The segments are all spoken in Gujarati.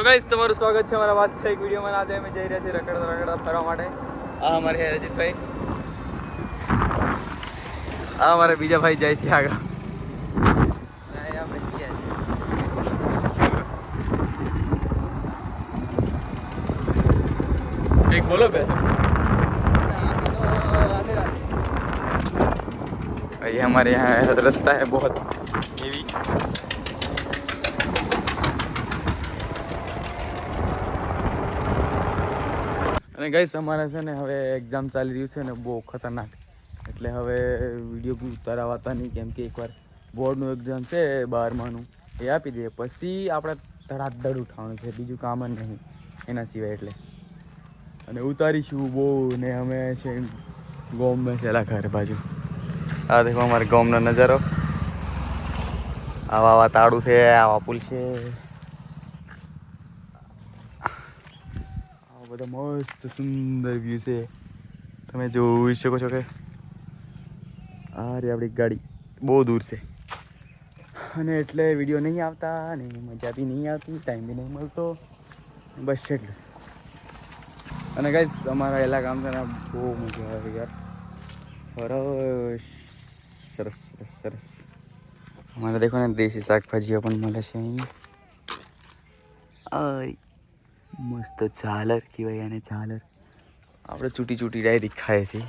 तो गाइस તમારું સ્વાગત છે અમારા વાત છે એક વિડિયોમાં. આજે અમે જઈ રહ્યા છીએ રખડતા ફરવા માટે. આ અમારે અજીતભાઈ, આ અમારા બીજા ભાઈ જાય છે આગળ. एक बोलो पैसे. ये हमारे यहाँ रास्ता है बहुत हेवी. અને ગાઈસ અમારે છે ને હવે એક્ઝામ ચાલી રહ્યું છે ને બહુ ખતરનાક, એટલે હવે વિડીયો બી ઉતારાવાતા નહીં, કેમ કે એકવાર બોર્ડનું એક્ઝામ છે 12માનું એ આપી દઈએ પછી આપણે ધડાધડ ઉઠાવવાનું છે, બીજું કામ જ નહીં એના સિવાય. એટલે અને ઉતારીશું બહુ ને અમે છે ગોમમાં છેલ્લા ઘર બાજુ. આ દેખો અમારે ગામનો નજારો. આવા આવા તાળું છે, આવા પુલ છે, આવા બધા મસ્ત સુંદર વ્યૂ છે. તમે જોઈ શકો છો કે આ રે આપણી ગાડી બહુ દૂર છે અને એટલે વિડીયો નહીં આવતા અને મજા બી નહીં આવતી, ટાઈમ બી નહીં મળતો, બસ એટલું. અને ગાઈસ અમારા ઇલાકામાં છે ને બહુ મજા આવે યાર, સરસ સરસ સરસ સરસ. અમારે દેખો ને દેશી શાકભાજીઓ પણ મળે છે અહીં. આ મસ્ત ઝાલર કહેવાય અને ઝાલર આપણે ચૂંટી ચૂંટી ડાયરેક્ટ ખાઈએ છીએ.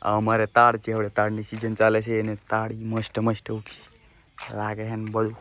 આ અમારે તાળ છે, હવે તાળની સિઝન ચાલે છે અને તાળી મસ્ત મસ્ત ઉઠી લાગે છે ને બધું.